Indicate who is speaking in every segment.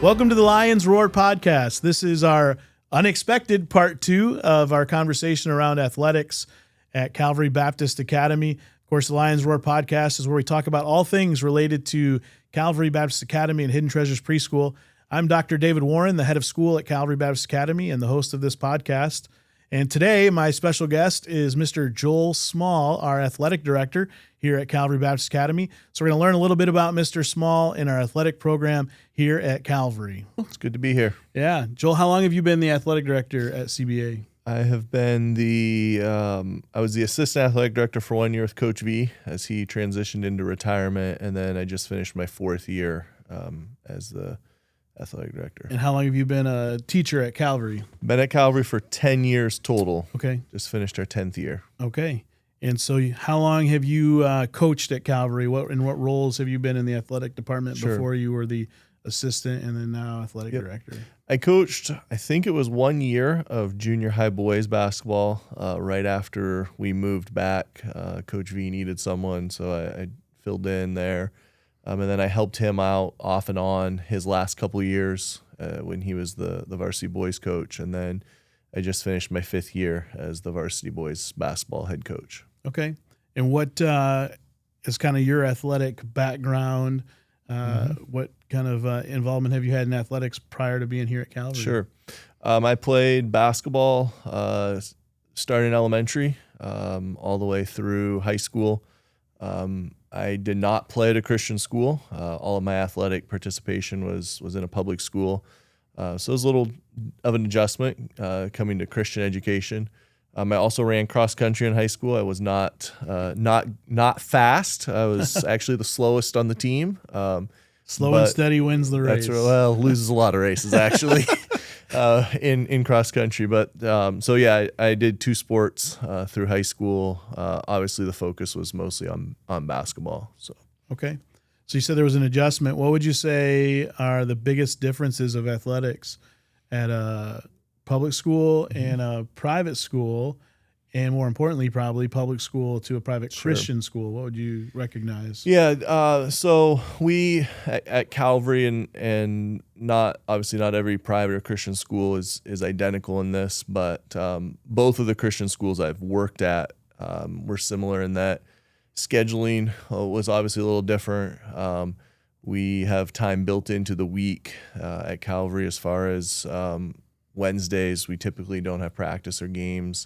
Speaker 1: Welcome to the Lions Roar podcast. This is our unexpected part 2 of our conversation around athletics at Calvary Baptist Academy. Of course, the Lions Roar podcast is where we talk about all things related to Calvary Baptist Academy and Hidden Treasures Preschool. I'm Dr. David Warren, the head of school at Calvary Baptist Academy and the host of this podcast. And today, my special guest is Mr. Joel Small, our athletic director here at Calvary Baptist Academy. So we're going to learn a little bit about Mr. Small and our athletic program here at Calvary.
Speaker 2: It's good to be here.
Speaker 1: Yeah. Joel, how long have you been the athletic director at CBA?
Speaker 2: I have been I was the assistant athletic director for 1 year with Coach V as he transitioned into retirement. And then I just finished my 4th year as the athletic director.
Speaker 1: And how long have you been a teacher at Calvary?
Speaker 2: Been at Calvary for 10 years total.
Speaker 1: Okay.
Speaker 2: Just finished our 10th year.
Speaker 1: Okay. And so how long have you coached at Calvary? What roles have you been in the athletic department before you were the assistant and then now athletic director?
Speaker 2: I coached, I think it was 1 year of junior high boys basketball right after we moved back. Coach V needed someone, so I filled in there. And then I helped him out off and on his last couple of years when he was the varsity boys coach. And then I just finished my 5th year as the varsity boys basketball head coach.
Speaker 1: Okay. And what is kind of your athletic background? What kind of involvement have you had in athletics prior to being here at Calvary?
Speaker 2: Sure. I played basketball starting in elementary all the way through high school. I did not play at a Christian school. All of my athletic participation was in a public school. So it was a little of an adjustment coming to Christian education. I also ran cross country in high school. I was not fast. I was actually the slowest on the team.
Speaker 1: Slow and steady wins the race.
Speaker 2: Loses a lot of races actually in cross country. But I did 2 sports through high school. Obviously, the focus was mostly on basketball. So
Speaker 1: okay. So you said there was an adjustment. What would you say are the biggest differences of athletics at a public school and a private school, and more importantly, probably public school to a private Christian school? What would you recognize?
Speaker 2: Yeah, so we at Calvary and not every private or Christian school is identical in this, but both of the Christian schools I've worked at were similar in that scheduling was obviously a little different. We have time built into the week at Calvary as far as Wednesdays. We typically don't have practice or games.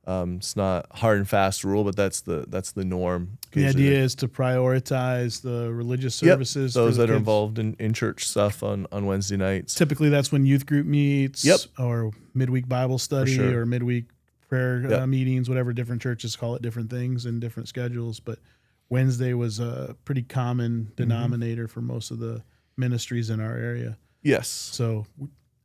Speaker 2: It's not hard and fast rule, but that's the norm.
Speaker 1: The idea is to prioritize the religious services.
Speaker 2: Those that are involved in church stuff on Wednesday nights.
Speaker 1: Typically, that's when youth group meets, or midweek Bible study, or midweek prayer meetings, whatever different churches call it, different things and different schedules. But Wednesday was a pretty common denominator for most of the ministries in our area.
Speaker 2: Yes.
Speaker 1: So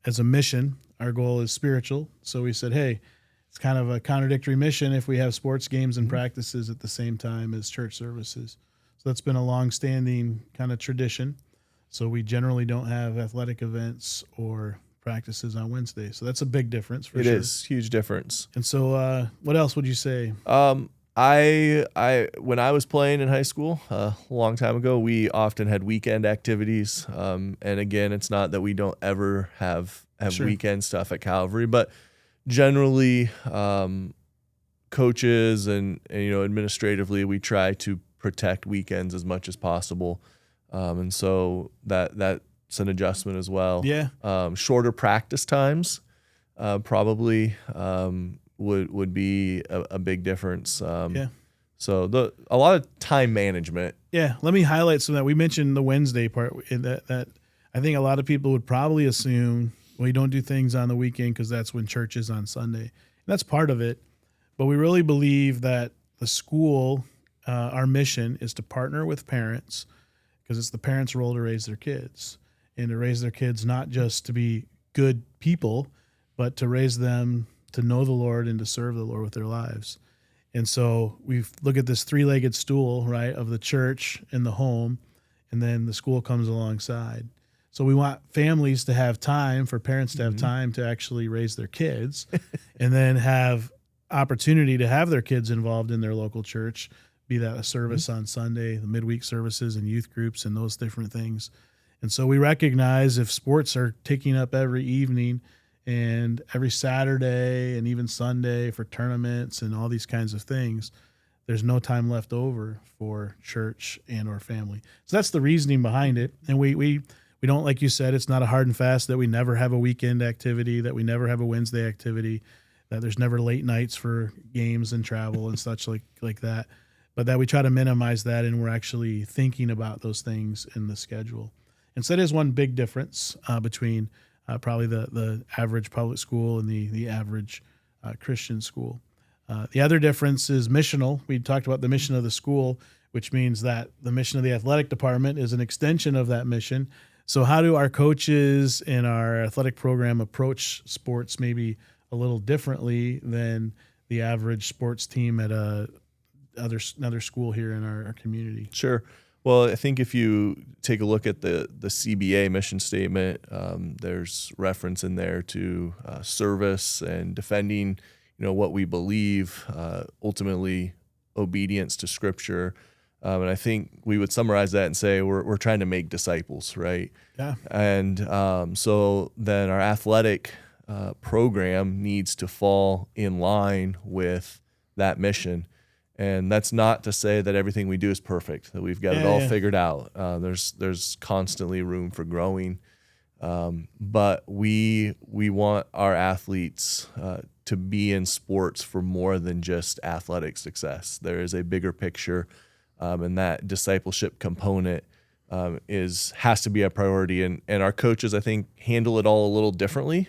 Speaker 1: as a mission, our goal is spiritual. So we said, hey, it's kind of a contradictory mission if we have sports games and practices at the same time as church services. So that's been a long-standing kind of tradition. So we generally don't have athletic events or practices on Wednesday. So that's a big difference for sure.
Speaker 2: It is huge difference.
Speaker 1: And so what else would you say?
Speaker 2: I when I was playing in high school a long time ago, we often had weekend activities. And again, it's not that we don't ever have weekend stuff at Calvary, but generally, coaches and administratively, we try to protect weekends as much as possible, and so that's an adjustment as well.
Speaker 1: Yeah.
Speaker 2: Shorter practice times probably would be a big difference. So a lot of time management.
Speaker 1: Yeah. Let me highlight some of that. We mentioned the Wednesday part in that I think a lot of people would probably assume, well, you don't do things on the weekend because that's when church is on Sunday. And that's part of it. But we really believe that the school, our mission is to partner with parents, because it's the parents' role to raise their kids, and to raise their kids not just to be good people, but to raise them to know the Lord and to serve the Lord with their lives. And so we look at this 3-legged stool, right, of the church and the home, and then the school comes alongside. So we want families to have time, for parents to have time to actually raise their kids, and then have opportunity to have their kids involved in their local church, be that a service on Sunday, the midweek services and youth groups and those different things. And so we recognize if sports are taking up every evening and every Saturday and even Sunday for tournaments and all these kinds of things, there's no time left over for church and or family. So that's the reasoning behind it. And we don't, like you said, it's not a hard and fast that we never have a weekend activity, that we never have a Wednesday activity, that there's never late nights for games and travel and such like that. But that we try to minimize that, and we're actually thinking about those things in the schedule. And so that is one big difference between probably the average public school and the average Christian school. The other difference is missional. We talked about the mission of the school, which means that the mission of the athletic department is an extension of that mission. So how do our coaches in our athletic program approach sports maybe a little differently than the average sports team at another school here in our community?
Speaker 2: Sure. Well, I think if you take a look at the CBA mission statement, there's reference in there to service and defending, what we believe, ultimately obedience to Scripture. And I think we would summarize that and say we're trying to make disciples, right?
Speaker 1: Yeah.
Speaker 2: And so then our athletic program needs to fall in line with that mission. And that's not to say that everything we do is perfect, that we've got it all figured out. There's constantly room for growing. But we want our athletes to be in sports for more than just athletic success. There is a bigger picture, and that discipleship component has to be a priority. And our coaches, I think, handle it all a little differently.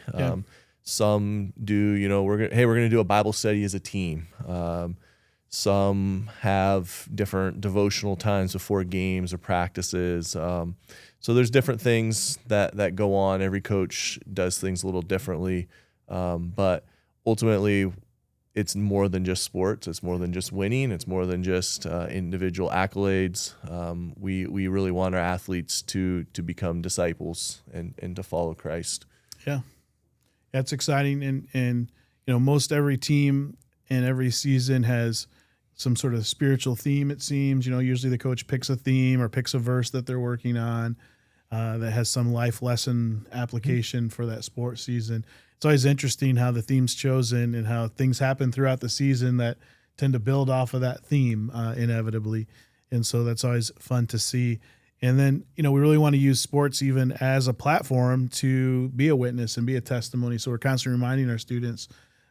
Speaker 2: Some do, we're gonna do a Bible study as a team. Some have different devotional times before games or practices. So there's different things that go on. Every coach does things a little differently. But ultimately, it's more than just sports. It's more than just winning. It's more than just individual accolades. We really want our athletes to become disciples and to follow Christ.
Speaker 1: Yeah. That's exciting. And most every team and every season has some sort of spiritual theme, it seems. Usually the coach picks a theme or picks a verse that they're working on that has some life lesson application for that sports season. It's always interesting how the theme's chosen and how things happen throughout the season that tend to build off of that theme inevitably. And so that's always fun to see. And then, we really want to use sports even as a platform to be a witness and be a testimony. So we're constantly reminding our students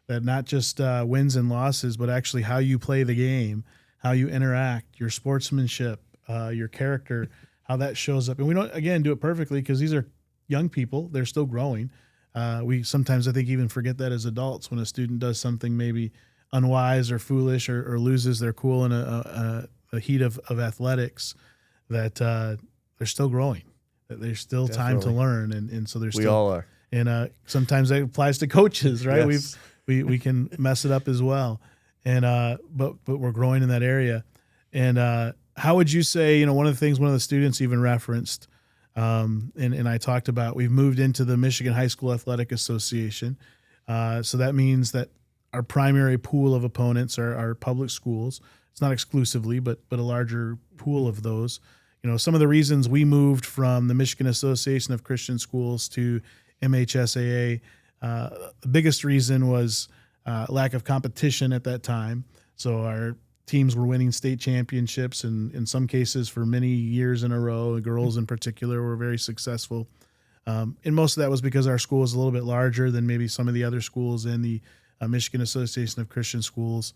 Speaker 1: that not just wins and losses, but actually how you play the game, how you interact, your sportsmanship, your character, how that shows up. And we don't, again, do it perfectly because these are young people. They're still growing. We sometimes, I think, even forget that as adults when a student does something maybe unwise or foolish or loses their cool in a heat of athletics, that they're still growing, that there's still time to learn. And so there's
Speaker 2: we all are.
Speaker 1: And sometimes that applies to coaches, right?
Speaker 2: Yes.
Speaker 1: We can mess it up as well. And but we're growing in that area. And how would you say, one of the students even referenced, and I talked about, we've moved into the Michigan High School Athletic Association. So that means that our primary pool of opponents are our public schools. It's not exclusively, but a larger pool of those. Some of the reasons we moved from the Michigan Association of Christian Schools to MHSAA, the biggest reason was lack of competition at that time. So our teams were winning state championships, and in some cases for many years in a row. The girls in particular were very successful. And most of that was because our school is a little bit larger than maybe some of the other schools in the Michigan Association of Christian Schools.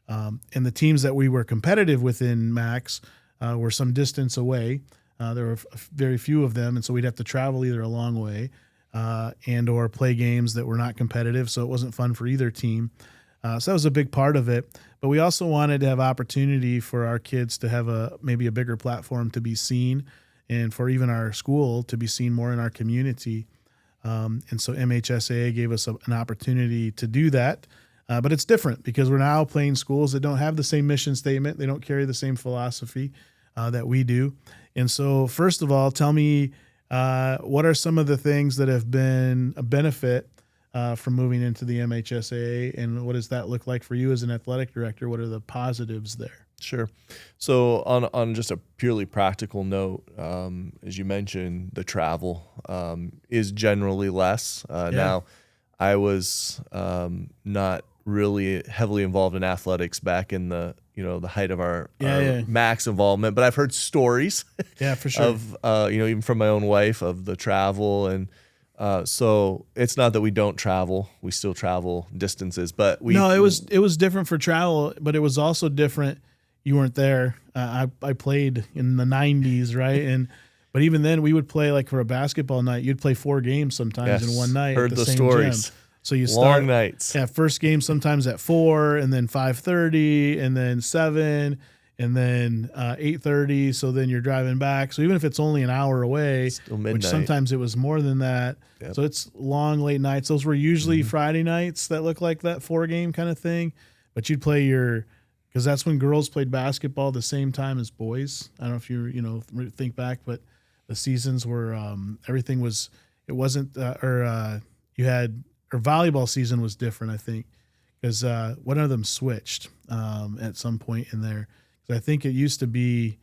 Speaker 1: And the teams that we were competitive within MAX were some distance away. There were very few of them, and so we'd have to travel either a long way and or play games that were not competitive, so it wasn't fun for either team. So that was a big part of it. But we also wanted to have opportunity for our kids to have maybe a bigger platform to be seen, and for even our school to be seen more in our community. And so MHSAA gave us an opportunity to do that. But it's different because we're now playing schools that don't have the same mission statement. They don't carry the same philosophy that we do. And so first of all, tell me, what are some of the things that have been a benefit from moving into the MHSAA, and what does that look like for you as an athletic director? What are the positives there?
Speaker 2: Sure. So on just a purely practical note, as you mentioned, the travel is generally less. Now, I was not really heavily involved in athletics back in the the height of our max involvement, but I've heard stories
Speaker 1: Yeah, for sure.
Speaker 2: of even from my own wife of the travel, and so it's not that we don't travel; we still travel distances, but
Speaker 1: No, it was different for travel, but it was also different. You weren't there. I played in the '90s, right? But even then, we would play like for a basketball night. You'd play 4 games sometimes in one night
Speaker 2: heard
Speaker 1: at the same
Speaker 2: stories.
Speaker 1: gym. So you
Speaker 2: Long nights.
Speaker 1: Yeah, first game sometimes at 4, and then 5:30, and then 7, and then 8:30. So then you're driving back. So even if it's only an hour away,
Speaker 2: Still midnight.
Speaker 1: which sometimes it was more than that.
Speaker 2: Yep.
Speaker 1: So it's long late nights. Those were usually Friday nights that look like that 4 game kind of thing. But you'd play because that's when girls played basketball the same time as boys. I don't know if you think back, but the seasons were everything was it wasn't you had or volleyball season was different, I think, because one of them switched at some point in there. Because I think it used to be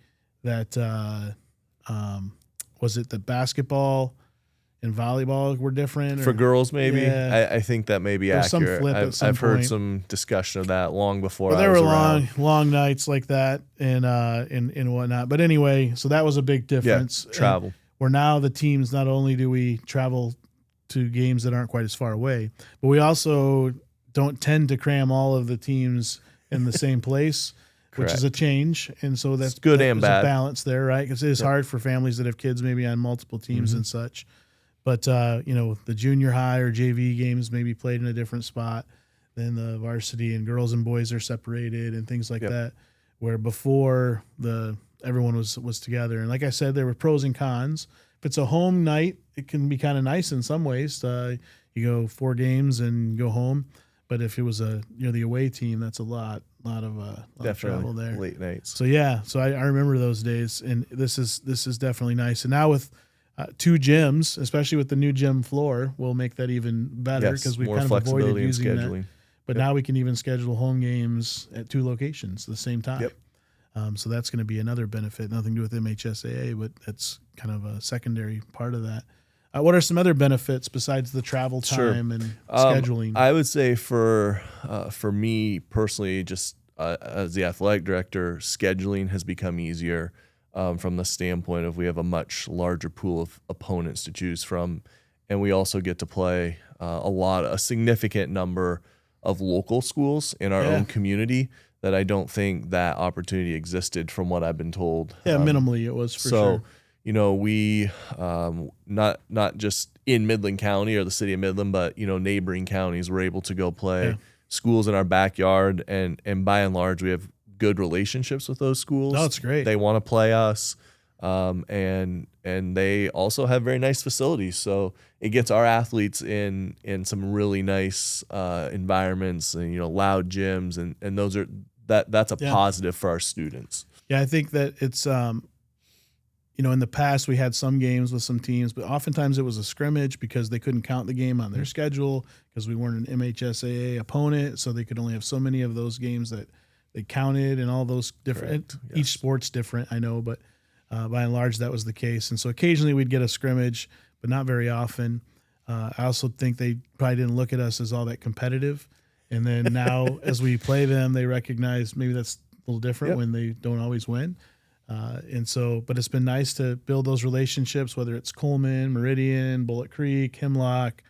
Speaker 1: that was it the basketball and volleyball were different
Speaker 2: For girls, maybe.
Speaker 1: Yeah.
Speaker 2: I think that may be
Speaker 1: There was some
Speaker 2: accurate.
Speaker 1: flip at some
Speaker 2: I've heard
Speaker 1: point.
Speaker 2: some discussion of that long before
Speaker 1: But
Speaker 2: I
Speaker 1: there
Speaker 2: was
Speaker 1: were
Speaker 2: around.
Speaker 1: long nights like that and whatnot. But anyway, so that was a big difference.
Speaker 2: Yeah, travel.
Speaker 1: And where now the teams, not only do we travel to games that aren't quite as far away, but we also don't tend to cram all of the teams in the same place, which is a change. And so that's
Speaker 2: good and bad.
Speaker 1: A balance there, right? Because it is hard for families that have kids maybe on multiple teams and such. But, the junior high or JV games may be played in a different spot than the varsity, and girls and boys are separated and things like that, where before everyone was together. And like I said, there were pros and cons. If it's a home night, it can be kind of nice in some ways. You go 4 games and go home. But if it was the away team, that's a lot of travel there.
Speaker 2: Late nights.
Speaker 1: So I remember those days, and this is definitely nice. And now with 2 gyms, especially with the new gym floor, we'll make that even better because we kind of avoided using that. But now we can even schedule home games at 2 locations at the same time.
Speaker 2: Yep.
Speaker 1: So that's going to be another benefit. Nothing to do with MHSAA, but that's kind of a secondary part of that. What are some other benefits besides the travel time and scheduling?
Speaker 2: I would say for me personally, just as the athletic director, scheduling has become easier from the standpoint of we have a much larger pool of opponents to choose from, and we also get to play a significant number of local schools in our own community that I don't think that opportunity existed from what I've been told.
Speaker 1: Yeah, minimally it was for sure.
Speaker 2: So, we not just in Midland County or the city of Midland, but neighboring counties were able to go play schools in our backyard, and by and large we have good relationships with those schools.
Speaker 1: Oh, that's great.
Speaker 2: They want to play us, and they also have very nice facilities. So it gets our athletes in some really nice environments, and loud gyms, and that's a positive for our students.
Speaker 1: Yeah, I think that it's in the past we had some games with some teams, but oftentimes it was a scrimmage because they couldn't count the game on their schedule because we weren't an MHSAA opponent, so they could only have so many of those games that they counted, and all those different.
Speaker 2: Correct.
Speaker 1: Each sport's different, I know, but by and large that was the case. And so occasionally we'd get a scrimmage, but not very often. I also think they probably didn't look at us as all that competitive. And then now as we play them, they recognize maybe that's a little different when they don't always win. But it's been nice to build those relationships, whether it's Coleman, Meridian, Bullet Creek, Hemlock,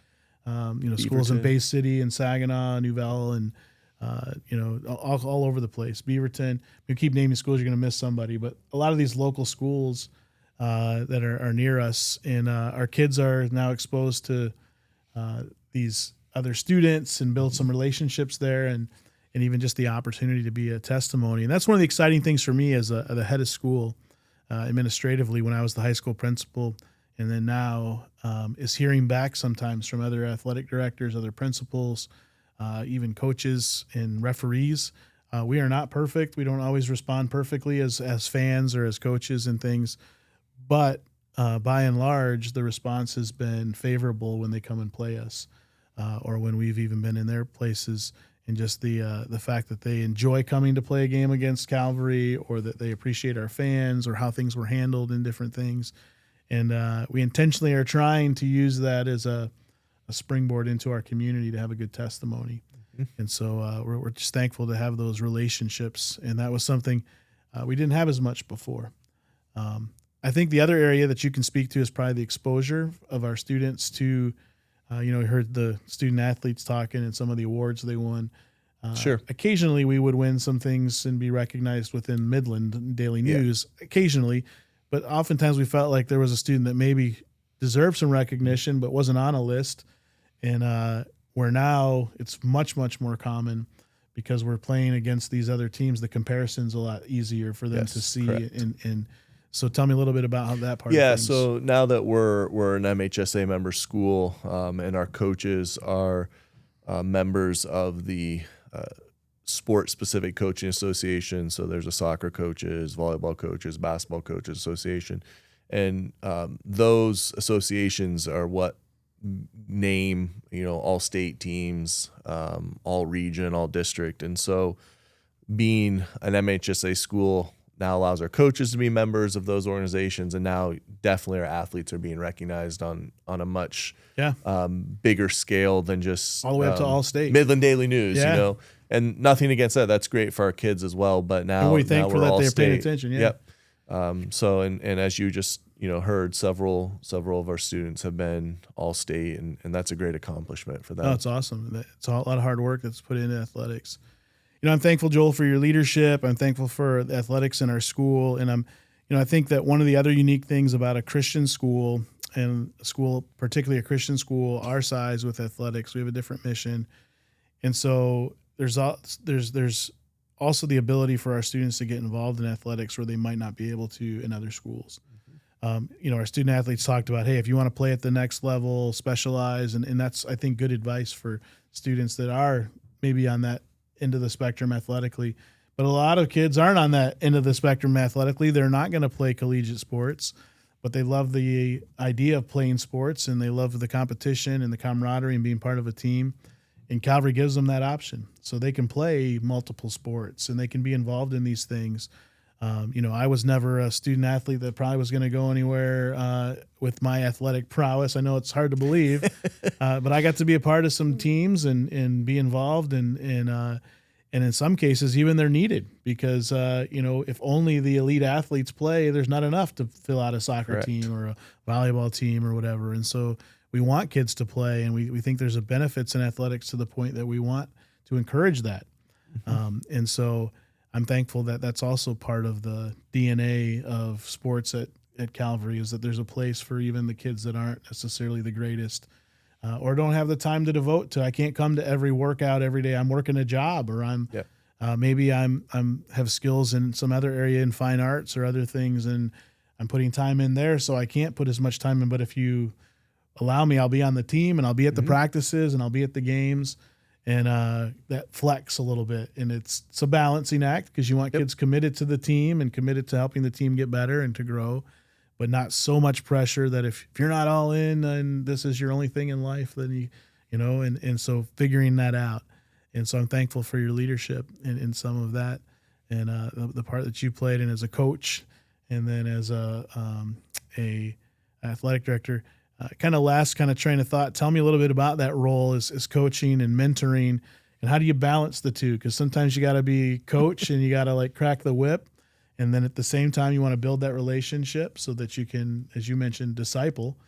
Speaker 1: schools in Bay City and Saginaw, New Valley, and all over the place. Beaverton. We keep naming schools, you're going to miss somebody, but a lot of these local schools that are near us, and our kids are now exposed to these other students and build some relationships there, and even just the opportunity to be a testimony. And that's one of the exciting things for me as the head of school administratively when I was the high school principal, and then now is hearing back sometimes from other athletic directors, other principals, even coaches and referees. We are not perfect. We don't always respond perfectly as fans or as coaches and things, but by and large, the response has been favorable when they come and play us. or when we've even been in their places, and just the fact that they enjoy coming to play a game against Calvary, or that they appreciate our fans or how things were handled in different things. And we intentionally are trying to use that as a springboard into our community to have a good testimony. And so we're just thankful to have those relationships. And that was something we didn't have as much before. I think the other area that you can speak to is probably the exposure of our students to, we heard the student athletes talking and some of the awards they won.
Speaker 2: Sure.
Speaker 1: Occasionally we would win some things and be recognized within Midland Daily News, occasionally. But oftentimes we felt like there was a student that maybe deserved some recognition but wasn't on a list. And where now it's much, much more common because we're playing against these other teams. The comparison's a lot easier for them to see. And so tell me a little bit about how that part of things.
Speaker 2: So now that we're an MHSA member school, and our coaches are members of the sport-specific coaching association. So there's a soccer coaches, volleyball coaches, basketball coaches association. And those associations are what name, all state teams, all region, all district. And so being an MHSA school now allows our coaches to be members of those organizations. And now definitely our athletes are being recognized on a much bigger scale than just
Speaker 1: all the way up to all state.
Speaker 2: Midland Daily News, and nothing against that. That's great for our kids as well. But now
Speaker 1: we're thankful that they're paying attention. Yeah.
Speaker 2: Yep. So, and as you just, heard, several of our students have been all state, and that's a great accomplishment for them.
Speaker 1: Oh, it's awesome. It's a lot of hard work that's put into athletics. I'm thankful, Joel, for your leadership. I'm thankful for the athletics in our school. And I think that one of the other unique things about a Christian school, and a school, particularly a Christian school our size with athletics, we have a different mission. And so there's also the ability for our students to get involved in athletics where they might not be able to in other schools. Our student athletes talked about, hey, if you want to play at the next level, specialize. And that's, I think, good advice for students that are maybe on that end of the spectrum athletically. But a lot of kids aren't on that end of the spectrum athletically. They're not going to play collegiate sports, but they love the idea of playing sports, and they love the competition and the camaraderie and being part of a team. And Calvary gives them that option. So they can play multiple sports and they can be involved in these things. I was never a student athlete that probably was going to go anywhere with my athletic prowess. I know it's hard to believe, but I got to be a part of some teams and be involved. And in some cases, even they're needed because, if only the elite athletes play, there's not enough to fill out a soccer team or a volleyball team or whatever. And so we want kids to play, and we think there's a benefits in athletics to the point that we want to encourage that. And so I'm thankful that that's also part of the DNA of sports at Calvary, is that there's a place for even the kids that aren't necessarily the greatest or don't have the time to devote to. I can't come to every workout every day. I'm working a job, or I'm maybe I'm have skills in some other area in fine arts or other things, and I'm putting time in there, so I can't put as much time in. But if you allow me, I'll be on the team and I'll be at the practices and I'll be at the games. And that flex a little bit. And it's a balancing act because you want kids committed to the team and committed to helping the team get better and to grow, but not so much pressure that if you're not all in and this is your only thing in life, then and so figuring that out. And so I'm thankful for your leadership in some of that, and the part that you played in as a coach and then as a athletic director. Last train of thought, tell me a little bit about that role as coaching and mentoring, and how do you balance the two? Because sometimes you got to be coach and you got to crack the whip, and then at the same time you want to build that relationship so that you can, as you mentioned, disciple.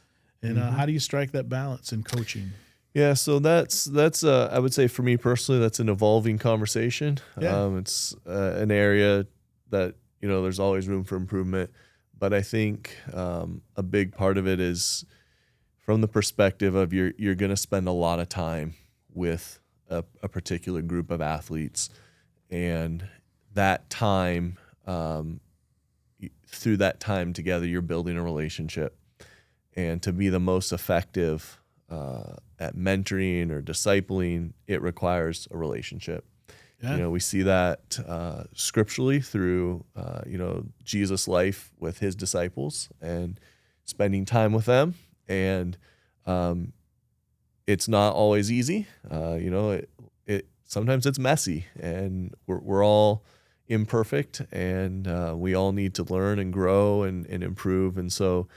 Speaker 1: And how do you strike that balance in coaching?
Speaker 2: Yeah, so that's I would say for me personally, that's an evolving conversation.
Speaker 1: Yeah.
Speaker 2: It's an area that there's always room for improvement, but I think a big part of it is from the perspective of you're going to spend a lot of time with a particular group of athletes, and that time, through that time together, you're building a relationship. And to be the most effective at mentoring or discipling, it requires a relationship. Yeah. We see that scripturally through Jesus' life with his disciples and spending time with them. And it's not always easy. It sometimes it's messy, and we're all imperfect, and we all need to learn and grow and improve. And so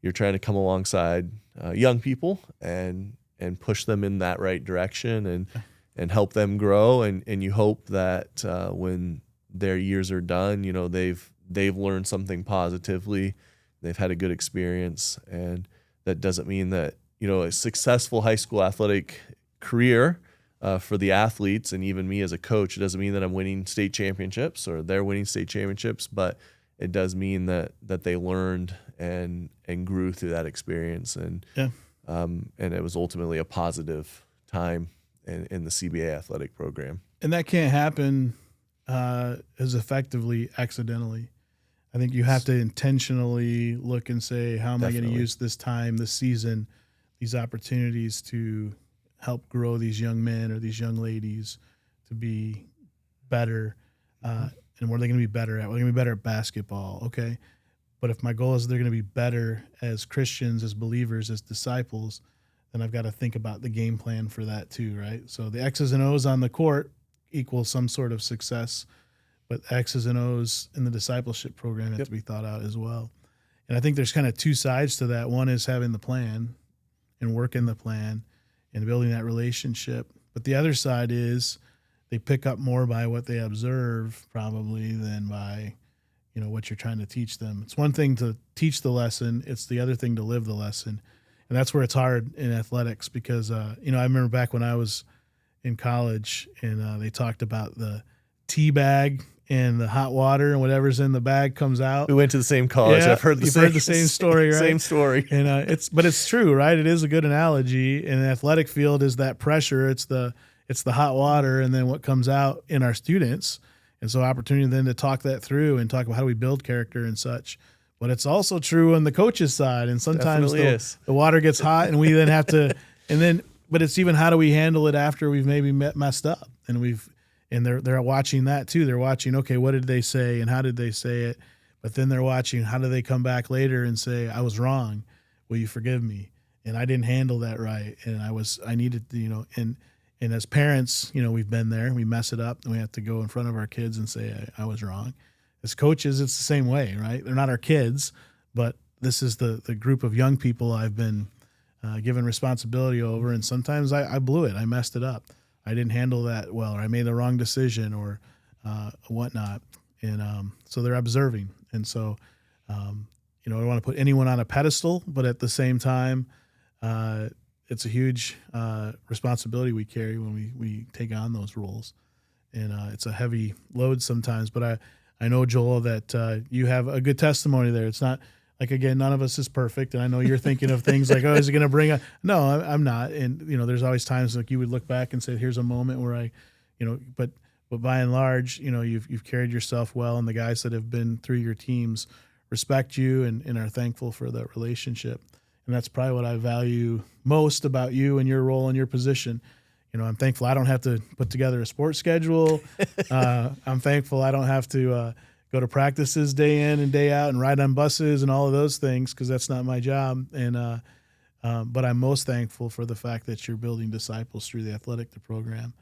Speaker 2: you're trying to come alongside young people and push them in that right direction and help them grow. And you hope that when their years are done, they've learned something positively. They've had a good experience. And that doesn't mean that, a successful high school athletic career for the athletes, and even me as a coach, it doesn't mean that I'm winning state championships or they're winning state championships, but it does mean that they learned and grew through that experience. And it was ultimately a positive time in the CBA athletic program.
Speaker 1: And that can't happen as effectively accidentally. I think you have to intentionally look and say, how am I going to use this time, this season, these opportunities to help grow these young men or these young ladies to be better. And what are they going to be better at? Well, they're going to be better at basketball. Okay. But if my goal is they're going to be better as Christians, as believers, as disciples, then I've got to think about the game plan for that too, right? So the X's and O's on the court equals some sort of success, but X's and O's in the discipleship program have to be thought out as well. And I think there's kind of two sides to that. One is having the plan and working the plan and building that relationship. But the other side is they pick up more by what they observe probably than by, what you're trying to teach them. It's one thing to teach the lesson. It's the other thing to live the lesson. And that's where it's hard in athletics because, I remember back when I was in college and they talked about the tea bag and the hot water and whatever's in the bag comes out.
Speaker 2: We went to the same college.
Speaker 1: Yeah,
Speaker 2: I've heard the
Speaker 1: same story, right?
Speaker 2: Same story.
Speaker 1: And but it's true, right? It is a good analogy. In the athletic field is that pressure. It's the hot water, and then what comes out in our students. And so opportunity then to talk that through and talk about how do we build character and such. But it's also true on the coach's side. And sometimes the water gets hot and we then have to, but it's even how do we handle it after we've maybe messed up and they're watching that too. They're watching, okay, what did they say and how did they say it? But then they're watching, how do they come back later and say, I was wrong. Will you forgive me? And I didn't handle that right. And I needed to, and as parents, we've been there, we mess it up and we have to go in front of our kids and say, I was wrong. As coaches, it's the same way, right? They're not our kids, but this is the group of young people I've been given responsibility over. And sometimes I blew it. I messed it up. I didn't handle that well, or I made the wrong decision or whatnot. And so they're observing. And so, I don't want to put anyone on a pedestal, but at the same time, it's a huge responsibility we carry when we take on those roles. And it's a heavy load sometimes, but I know, Joel, that you have a good testimony there. It's not like, again, none of us is perfect. And I know you're thinking of things like, oh, is it going to bring a, no, I'm not. And, there's always times like you would look back and say, here's a moment where but by and large, you've carried yourself well, and the guys that have been through your teams respect you and are thankful for that relationship. And that's probably what I value most about you and your role and your position. I'm thankful I don't have to put together a sports schedule. I'm thankful I don't have to go to practices day in and day out and ride on buses and all of those things because that's not my job. And but I'm most thankful for the fact that you're building disciples through the athletic program.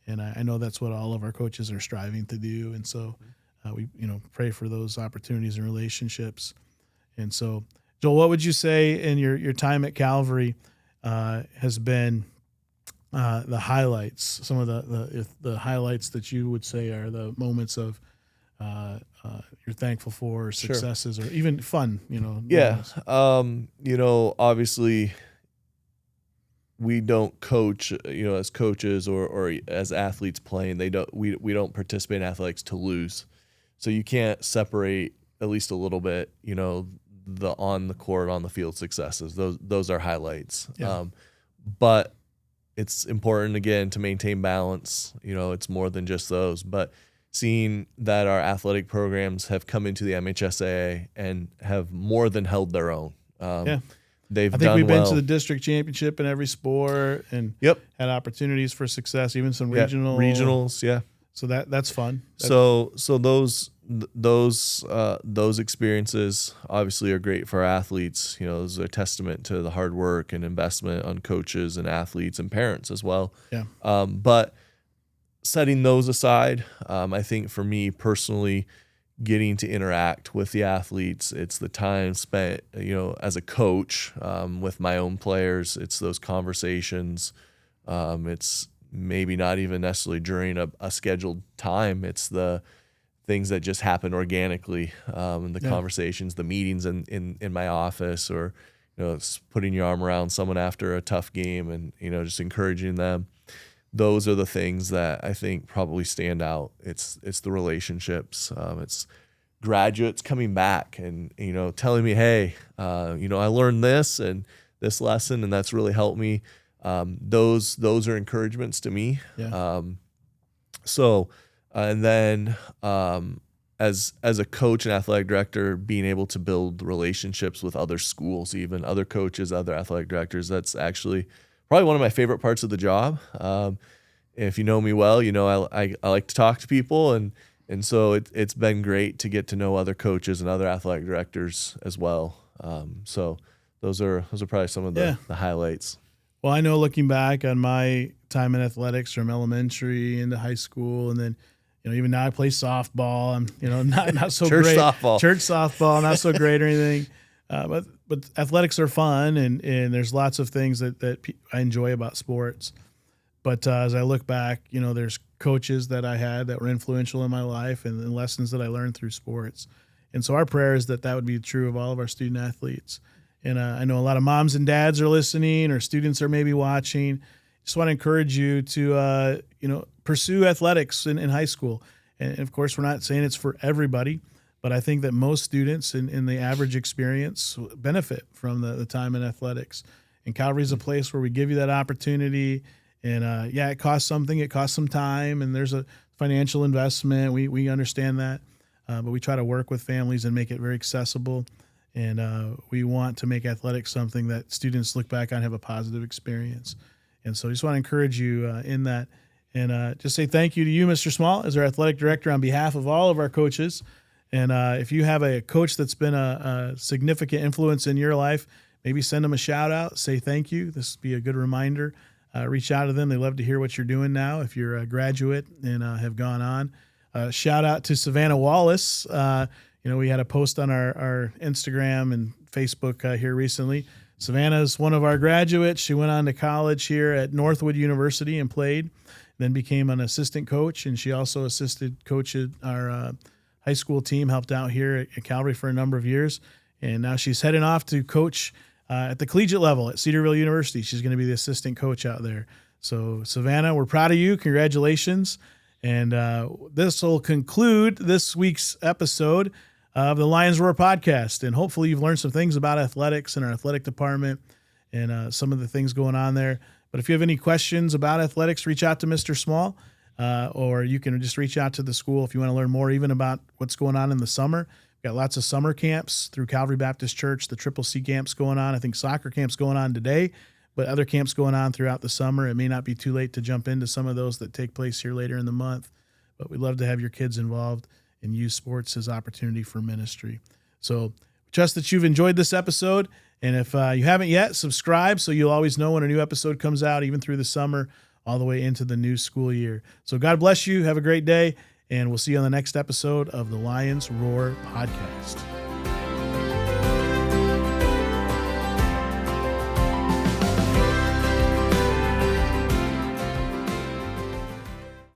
Speaker 1: And I know that's what all of our coaches are striving to do. And so we pray for those opportunities and relationships. And so, Joel, what would you say in your time at Calvary has been the highlights, some of the highlights that you would say are the moments of you're thankful for, or successes, or even fun,
Speaker 2: Yeah. Obviously we don't coach, as coaches or as athletes playing, we don't participate in athletics to lose. So you can't separate at least a little bit, the on the court, on the field successes. Those are highlights.
Speaker 1: Yeah.
Speaker 2: But it's important, again, to maintain balance. It's more than just those. But seeing that our athletic programs have come into the MHSAA and have more than held their own. They've
Speaker 1: I think we've been to the district championship in every sport and had opportunities for success, even some regionals.
Speaker 2: Yeah.
Speaker 1: So that's fun.
Speaker 2: So those those experiences obviously are great for our athletes. Those are a testament to the hard work and investment on coaches and athletes and parents as well.
Speaker 1: Yeah.
Speaker 2: But setting those aside, I think for me personally, getting to interact with the athletes, it's the time spent, as a coach, with my own players. It's those conversations. It's maybe not even necessarily during a scheduled time. It's the things that just happen organically, and the conversations, the meetings in my office, or putting your arm around someone after a tough game and just encouraging them. Those are the things that I think probably stand out. It's the relationships. It's graduates coming back and telling me, hey, I learned this and this lesson, and that's really helped me. Those are encouragements to me.
Speaker 1: Yeah.
Speaker 2: And then as a coach and athletic director, being able to build relationships with other schools, even other coaches, other athletic directors, that's actually probably one of my favorite parts of the job. If you know me well, I like to talk to people, and so it's been great to get to know other coaches and other athletic directors as well. So those are probably some of the highlights.
Speaker 1: Well, I know looking back on my time in athletics from elementary into high school, and then even now I play softball. I'm not so
Speaker 2: Church
Speaker 1: great.
Speaker 2: softball.
Speaker 1: Church softball, not so great or anything. But athletics are fun, and there's lots of things that I enjoy about sports. But as I look back, there's coaches that I had that were influential in my life, and lessons that I learned through sports. And so our prayer is that would be true of all of our student athletes. And I know a lot of moms and dads are listening, or students are maybe watching. Just want to encourage you to pursue athletics in high school. And of course, we're not saying it's for everybody, but I think that most students in the average experience benefit from the time in athletics. And Calvary is a place where we give you that opportunity. And it costs something. It costs some time, and there's a financial investment. We understand that, but we try to work with families and make it very accessible. And we want to make athletics something that students look back on and have a positive experience. And so I just want to encourage you in that. And just say thank you to you, Mr. Small, as our athletic director, on behalf of all of our coaches. And if you have a coach that's been a significant influence in your life, maybe send them a shout out, say thank you. This would be a good reminder. Reach out to them. They love to hear what you're doing now if you're a graduate and have gone on. Shout out to Savannah Wallace. We had a post on our Instagram and Facebook here recently. Savannah is one of our graduates. She went on to college here at Northwood University and played, then became an assistant coach, and she also assisted coach at our high school team, helped out here at Calvary for a number of years. And now she's heading off to coach at the collegiate level at Cedarville University. She's going to be the assistant coach out there. So, Savannah, we're proud of you. Congratulations. And this will conclude this week's episode of the Lions Roar podcast. And hopefully you've learned some things about athletics and our athletic department and some of the things going on there. But if you have any questions about athletics, reach out to Mr. Small, or you can just reach out to the school if you want to learn more even about what's going on in the summer. We've got lots of summer camps through Calvary Baptist Church, the Triple C camps going on. I think soccer camp's going on today, but other camps going on throughout the summer. It may not be too late to jump into some of those that take place here later in the month, but we'd love to have your kids involved and use sports as opportunity for ministry. So we trust that you've enjoyed this episode. And if you haven't yet, subscribe so you'll always know when a new episode comes out, even through the summer, all the way into the new school year. So God bless you. Have a great day. And we'll see you on the next episode of the Lions Roar podcast.